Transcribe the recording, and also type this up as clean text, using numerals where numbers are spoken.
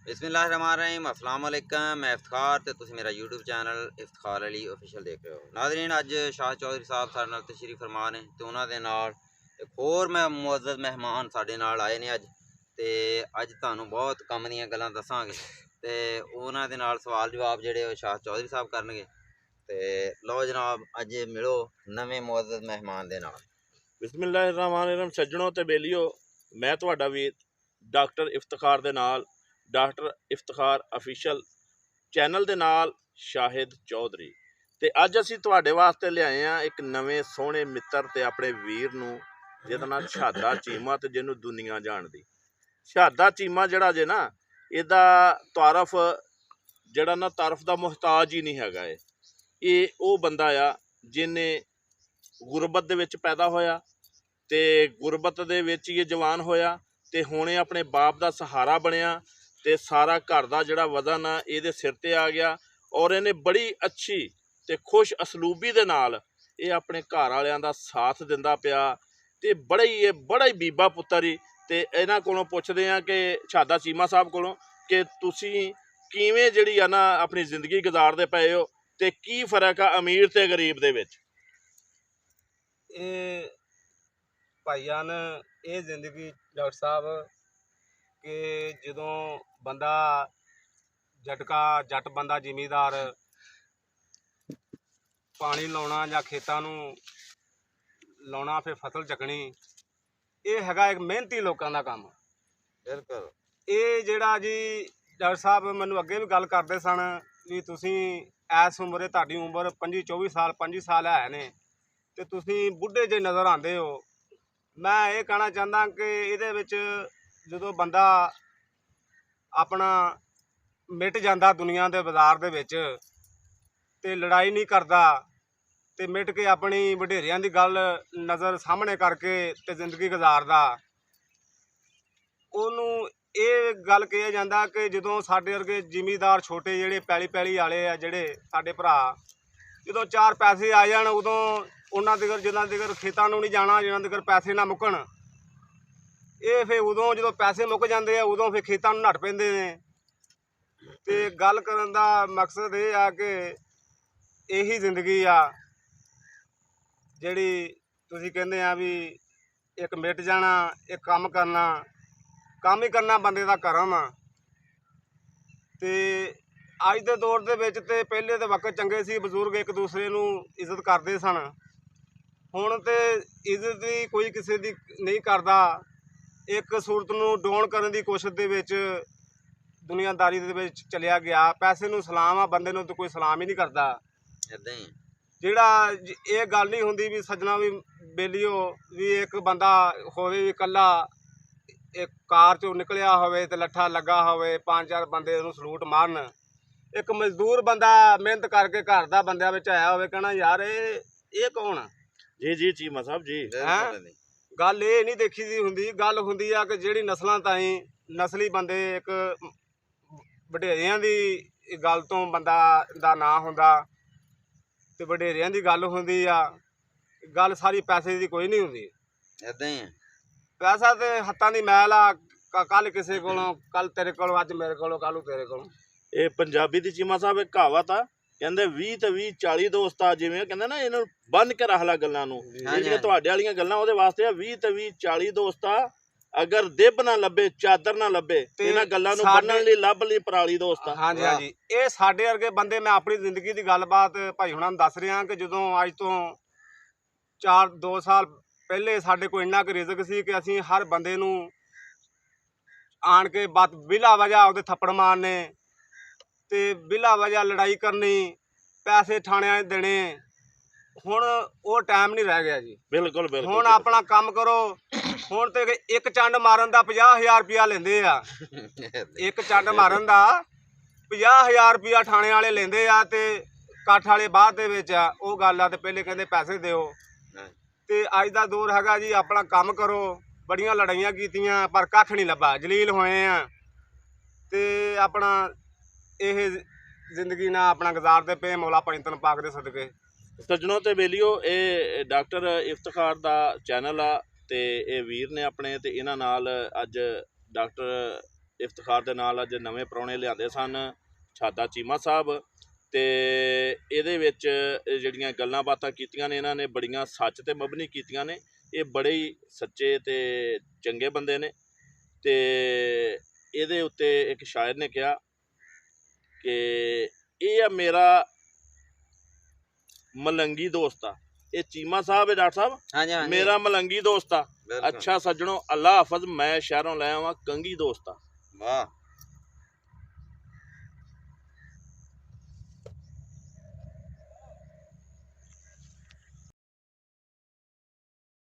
बिस्मिल्लाहिर्रहमानिर्रहीम अस्सलाम वालेकुम। मैं इफ्तिखार ते तुसीं मेरा YouTube channel Iftikhar Ali official देख रहे हो। नाज़रीन, अज शाह चौधरी साहब साडे नाल तशरीफ फरमा ने ते उन्हां दे नाल एक होर मुअज़्ज़ज़ मेहमान साडे नाल आए ने अज तुहानूं बहुत कम दीयां गल्लां दस्सांगे ते उन्हां दे नाल सवाल जवाब जेहड़े शाह चौधरी साहब करनगे। ते लो जनाब, अज मिलो नवें मुअज़्ज़ज़ मेहमान दे नाल। बिस्मिल्लाहिर्रहमानिर्रहीम। सज्जणों ते बेलियो, मैं तुहाडा वीर डॉक्टर इफ्तिखार दे नाल डॉक्टर इफ्तिखार ऑफिशियल चैनल दे नाल शाहिद चौधरी ते अज असीं तुहाडे वास्ते लिआए हैं एक नवें सोहणे मित्र ते अपने वीर नूं जिहदा नाम शहादा चीमा ते जिन्नू दुनिया जानदी। शहादा चीमा जिहड़ा जे ना, इहदा तारफ जिहड़ा ना तारफ दा मुहताज ही नहीं हैगा। ਇਹ ਉਹ ਬੰਦਾ ਆ ਜਿਹਨੇ ਗੁਰਬਤ ਦੇ ਵਿੱਚ ਪੈਦਾ ਹੋਇਆ ਤੇ ਗੁਰਬਤ ਦੇ ਵਿੱਚ ਹੀ ਜਵਾਨ ਹੋਇਆ ਤੇ ਹੁਣ ਇਹ ਆਪਣੇ ਬਾਪ ਦਾ ਸਹਾਰਾ ਬਣਿਆ ਤੇ ਸਾਰਾ ਘਰ ਦਾ ਜਿਹੜਾ ਵਜ਼ਨ ਆ ਇਹਦੇ ਸਿਰ ਤੇ ਆ ਗਿਆ ਔਰ ਇਹਨੇ ਬੜੀ ਅੱਛੀ ਤੇ ਖੁਸ਼ ਅਸਲੂਬੀ ਦੇ ਨਾਲ ਇਹ ਆਪਣੇ ਘਰ ਵਾਲਿਆਂ ਦਾ ਸਾਥ ਦਿੰਦਾ ਪਿਆ ਤੇ ਬੜਾ ਹੀ ਬੀਬਾ ਪੁੱਤਰ ਹੀ। ਤੇ ਇਹਨਾਂ ਕੋਲੋਂ ਪੁੱਛਦੇ ਆ ਕਿ ਸ਼ਹਾਦਾ ਚੀਮਾ ਸਾਹਿਬ ਕੋਲੋਂ ਕਿ ਤੁਸੀਂ ਕਿਵੇਂ ਜਿਹੜੀ ਆ ਨਾ ਆਪਣੀ ਜ਼ਿੰਦਗੀ ਗੁਜ਼ਾਰਦੇ ਪਏ ਹੋ ਤੇ ਕੀ ਫਰਕ ਆ ਅਮੀਰ ਤੇ ਗਰੀਬ ਦੇ ਵਿੱਚ। ਇਹ ਭਾਈਆਨ ਇਹ ਜ਼ਿੰਦਗੀ ਡਾਕਟਰ ਸਾਹਿਬ ਕਿ ਜਦੋਂ ਬੰਦਾ ਜੱਟ ਬੰਦਾ ਜ਼ਿਮੀਂਦਾਰ ਪਾਣੀ ਲਾਉਣਾ ਜਾਂ ਖੇਤਾਂ ਨੂੰ ਲਾਉਣਾ ਫਿਰ ਫਸਲ ਚੱਕਣੀ, ਇਹ ਹੈਗਾ ਇੱਕ ਮਿਹਨਤੀ ਲੋਕਾਂ ਦਾ ਕੰਮ। ਬਿਲਕੁਲ। ਇਹ ਜਿਹੜਾ ਜੀ ਡਾਕਟਰ ਸਾਹਿਬ ਮੈਨੂੰ ਅੱਗੇ ਵੀ ਗੱਲ ਕਰਦੇ ਸਨ ਵੀ ਤੁਸੀਂ ਇਸ ਉਮਰੇ ਤੁਹਾਡੀ ਉਮਰ 25 ਸਾਲ ਹੈ ਨੇ ਤੇ ਤੁਸੀਂ ਬੁੱਢੇ ਜਿਹੇ ਨਜ਼ਰ ਆਉਂਦੇ ਹੋ। ਮੈਂ ਇਹ ਕਹਿਣਾ ਚਾਹੁੰਦਾ ਕਿ ਇਹਦੇ ਵਿੱਚ ਜਦੋਂ ਬੰਦਾ ਆਪਣਾ ਮਿਟ ਜਾਂਦਾ ਦੁਨੀਆ ਦੇ ਬਾਜ਼ਾਰ ਦੇ ਵਿੱਚ ਤੇ ਲੜਾਈ ਨਹੀਂ ਕਰਦਾ ਤੇ ਮਿਟ ਕੇ ਆਪਣੀ ਵਡੇਰਿਆਂ ਦੀ ਗੱਲ ਨਜ਼ਰ ਸਾਹਮਣੇ ਕਰਕੇ ਤੇ ਜ਼ਿੰਦਗੀ ਗੁਜ਼ਾਰਦਾ, ਉਹਨੂੰ ਇਹ ਗੱਲ ਕਿਹਾ ਜਾਂਦਾ ਕਿ ਜਦੋਂ ਸਾਡੇ ਵਰਗੇ ਜ਼ਿਮੀਂਦਾਰ ਛੋਟੇ ਜਿਹੜੇ ਪੈਲੀ ਵਾਲੇ ਆ ਜਿਹੜੇ ਸਾਡੇ ਭਰਾ, ਜਦੋਂ ਚਾਰ ਪੈਸੇ ਆ ਜਾਣ ਉਦੋਂ ਉਹਨਾਂ ਦੇ ਜਿਨ੍ਹਾਂ ਦੇ ਖੇਤਾਂ ਨੂੰ ਨਹੀਂ ਜਾਣਾ, ਜਿਨ੍ਹਾਂ ਦੇ ਪੈਸੇ ਨਾ ਮੁੱਕਣ, ਇਹ ਫਿਰ ਉਦੋਂ ਜਦੋਂ ਪੈਸੇ ਮੁੱਕ ਜਾਂਦੇ ਆ ਉਦੋਂ ਫਿਰ ਖੇਤਾਂ ਨੂੰ ਨੱਠ ਪੈਂਦੇ ਨੇ। ਤੇ ਗੱਲ ਕਰਨ ਦਾ ਮਕਸਦ ਇਹ ਆ ਕਿ ਇਹੀ ਜ਼ਿੰਦਗੀ ਆ ਜਿਹੜੀ ਤੁਸੀਂ ਕਹਿੰਦੇ ਆ ਵੀ ਇੱਕ ਮਿਟ ਜਾਣਾ, ਇੱਕ ਕੰਮ ਹੀ ਕਰਨਾ ਬੰਦੇ ਦਾ ਕਰਮ ਆ। ਤੇ ਅੱਜ ਦੇ ਦੌਰ ਦੇ ਵਿੱਚ ਤੇ ਪਹਿਲੇ ਦੇ ਵਕਤ ਚੰਗੇ ਸੀ, ਬਜ਼ੁਰਗ ਇੱਕ ਦੂਸਰੇ ਨੂੰ ਇੱਜ਼ਤ ਕਰਦੇ ਸਨ। ਹੁਣ ਤੇ ਇੱਜ਼ਤ ਦੀ ਕੋਈ ਕਿਸੇ ਦੀ ਨਹੀਂ ਕਰਦਾ। ਇੱਕ ਸੂਰਤ ਨੂੰ ਡਾਊਨ ਕਰਨ ਦੀ ਕੋਸ਼ਿਸ਼ ਦੇ ਵਿੱਚ ਦੁਨੀਆਦਾਰੀ ਦੇ ਵਿੱਚ ਚਲਿਆ ਗਿਆ। ਪੈਸੇ ਨੂੰ ਸਲਾਮ ਆ, ਬੰਦੇ ਨੂੰ ਤਾਂ ਕੋਈ ਸਲਾਮ ਹੀ ਨਹੀਂ ਕਰਦਾ। ਇੱਦਾਂ ਹੀ ਜਿਹੜਾ ਇਹ ਗੱਲ ਨਹੀਂ ਹੁੰਦੀ ਵੀ ਸੱਜਣਾ ਵੀ ਬੇਲੀਓ ਵੀ ਇੱਕ ਬੰਦਾ ਹੋਵੇ ਵੀ ਇਕੱਲਾ ਇੱਕ ਕਾਰ 'ਚੋਂ ਨਿਕਲਿਆ ਹੋਵੇ ਤੇ ਲੱਠਾ ਲੱਗਾ ਹੋਵੇ, 5-4 ਬੰਦੇ ਉਹਨੂੰ ਸਲੂਟ ਮਾਰਨ। ਇੱਕ ਮਜ਼ਦੂਰ ਬੰਦਾ ਮਿਹਨਤ ਕਰਕੇ ਘਰ ਦਾ ਬੰਦਿਆਂ ਵਿੱਚ ਆਇਆ ਹੋਵੇ, ਕਹਿਣਾ ਯਾਰ ਇਹ ਕੌਣ ਆ? ਜੀ ਚੀਮਾ ਸਾਹਿਬ ਜੀ। ਗੱਲ ਇਹ ਨਹੀਂ ਦੇਖੀ ਦੀ ਹੁੰਦੀ, ਗੱਲ ਹੁੰਦੀ ਆ ਕਿ ਜਿਹੜੀ ਨਸਲਾਂ ਤਾਈਂ ਨਸਲੀ ਬੰਦੇ ਇੱਕ ਵਡੇਰਿਆਂ ਦੀ ਗੱਲ ਤੋਂ ਬੰਦਾ ਦਾ ਨਾਂ ਹੁੰਦਾ ਤੇ ਵਡੇਰਿਆਂ ਦੀ ਗੱਲ ਹੁੰਦੀ ਆ। ਗੱਲ ਸਾਰੀ ਪੈਸੇ ਦੀ ਕੋਈ ਨਹੀਂ ਹੁੰਦੀ। ਇੱਦਾਂ ਹੀ ਪੈਸਾ ਤੇ ਹੱਥਾਂ ਦੀ ਮੈਲ ਆ, ਕੱਲ ਕਿਸੇ ਕੋਲੋਂ, ਕੱਲ ਤੇਰੇ ਕੋਲੋਂ, ਅੱਜ ਮੇਰੇ ਕੋਲੋਂ, ਕੱਲ੍ਹ ਨੂੰ ਤੇਰੇ ਕੋਲੋਂ। ਇਹ ਪੰਜਾਬੀ ਦੀ ਚੀਮਾ ਸਾਹਿਬ ਇੱਕ ਕਹਾਵਤ ਆ, ਕਹਿੰਦੇ 20 ਤੇ 20 40 ਦੋਸਤ ਆ। ਜਿਵੇਂ ਕਹਿੰਦੇ ਨਾ ਇਹਨੂੰ ਬੰਨ ਕੇ ਰੱਖ ਲਾ ਗੱਲਾਂ ਨੂੰ, ਜਿਹੜੀਆਂ ਤੁਹਾਡੇ ਵਾਲੀਆਂ ਗੱਲਾਂ ਉਹਦੇ ਵਾਸਤੇ ਆ 20 ਤੇ 20 40 ਦੋਸਤ ਆ। ਅਗਰ ਦਿਬ ਨਾ ਲੱਭੇ, ਚਾਦਰ ਨਾ ਲੱਭੇ, ਇਹਨਾਂ ਗੱਲਾਂ ਨੂੰ ਬੰਨਣ ਲਈ ਲੱਭ ਲਈ ਪਰਾਲੀ ਦੋਸਤ ਆ। ਹਾਂਜੀ, ਇਹ ਸਾਡੇ ਵਰਗੇ ਬੰਦੇ, ਮੈਂ ਆਪਣੀ ਜ਼ਿੰਦਗੀ ਦੀ ਗੱਲਬਾਤ ਭਾਈ ਹੁਣਾਂ ਨੂੰ ਦੱਸ ਰਿਹਾ ਕਿ ਜਦੋਂ ਅੱਜ ਤੋਂ 2 ਸਾਲ ਪਹਿਲੇ ਸਾਡੇ ਕੋਲ ਇੰਨਾ ਕੁ ਰਿਜ਼ਕ ਸੀ ਕਿ ਅਸੀਂ ਹਰ ਬੰਦੇ ਨੂੰ ਆਣ ਕੇ ਬਿਲਾ ਵਜ੍ਹਾ ਉਹਦੇ ਥੱਪੜ ਮਾਰਨੇ ਤੇ ਬਿਲਾ ਵਜ੍ਹਾ ਲੜਾਈ ਕਰਨੀ, ਪੈਸੇ ਥਾਣਿਆਂ 'ਚ ਦੇਣੇ। ਹੁਣ ਉਹ ਟਾਈਮ ਨਹੀਂ ਰਹਿ ਗਿਆ ਜੀ। ਬਿਲਕੁਲ। ਹੁਣ ਆਪਣਾ ਕੰਮ ਕਰੋ। ਹੁਣ ਤੇ ਇੱਕ ਚੰਡ ਮਾਰਨ ਦਾ 50,000 ਰੁਪਇਆ ਲੈਂਦੇ ਆ। ਇੱਕ ਚੰਡ ਮਾਰਨ ਦਾ 50,000 ਰੁਪਇਆ ਥਾਣੇ ਵਾਲੇ ਲੈਂਦੇ ਆ ਤੇ ਇਕੱਠ ਵਾਲੇ ਬਾਅਦ ਦੇ ਵਿੱਚ ਆ ਉਹ ਗੱਲ ਆ। ਤੇ ਪਹਿਲੇ ਕਹਿੰਦੇ ਪੈਸੇ ਦਿਓ। ਤੇ ਅੱਜ ਦਾ ਦੌਰ ਹੈਗਾ ਜੀ ਆਪਣਾ ਕੰਮ ਕਰੋ। ਬੜੀਆਂ ਲੜਾਈਆਂ ਕੀਤੀਆਂ ਪਰ ਕੱਖ ਨਹੀਂ ਲੱਭਾ, ਜਲੀਲ ਹੋਏ ਆ ਤੇ ਆਪਣਾ ਇਹ ਜ਼ਿੰਦਗੀ ਨਾਲ ਆਪਣਾ ਗੁਜ਼ਾਰਦੇ ਪਏ ਮੌਲਾ ਪੰਜਤਨ ਪਾਕ ਦੇ ਸਦਕੇ। ਸੱਜਣੋਂ ਤੇ ਬੇਲੀਓ, ਇਹ ਡਾਕਟਰ ਇਫਤਿਖਾਰ ਦਾ ਚੈਨਲ ਆ ਤੇ ਇਹ ਵੀਰ ਨੇ ਆਪਣੇ ਤੇ ਇਹਨਾਂ ਨਾਲ ਅੱਜ ਡਾਕਟਰ ਇਫਤਖਾਰ ਦੇ ਨਾਲ ਅੱਜ ਨਵੇਂ ਪ੍ਰਾਹੁਣੇ ਲਿਆਂਦੇ ਸਨ ਛਾਦਾ ਚੀਮਾ ਸਾਹਿਬ, ਤੇ ਇਹਦੇ ਵਿੱਚ ਜਿਹੜੀਆਂ ਗੱਲਾਂ ਬਾਤਾਂ ਕੀਤੀਆਂ ਨੇ ਇਹਨਾਂ ਨੇ ਬੜੀਆਂ ਸੱਚ ਤੇ ਮਬਨੀ ਕੀਤੀਆਂ ਨੇ। ਇਹ ਬੜੇ ਹੀ ਸੱਚੇ ਤੇ ਚੰਗੇ ਬੰਦੇ ਨੇ। ਤੇ ਇਹਦੇ ਉੱਤੇ ਇੱਕ ਸ਼ਾਇਰ ਨੇ ਕਿਹਾ ਕਿ ਇਹ ਆ ਮੇਰਾ ਮਲੰਗੀ ਦੋਸਤ ਆ। ਇਹ ਚੀਮਾ ਸਾਹਿਬ ਹੈ ਡਾਕਟਰ ਸਾਹਿਬ, ਹਾਂਜੀ ਹਾਂਜੀ ਮੇਰਾ ਮਲੰਗੀ ਦੋਸਤ ਆ। ਬਿਲਕੁਲ। ਅੱਛਾ ਸੱਜਣੋ, ਅੱਲਾ ਹਾਫਜ਼, ਮੈਂ ਸ਼ਹਿਰੋਂ ਲੈ ਆਵਾਂ ਕੰਗੀ ਦੋਸਤ ਆ। ਵਾਹ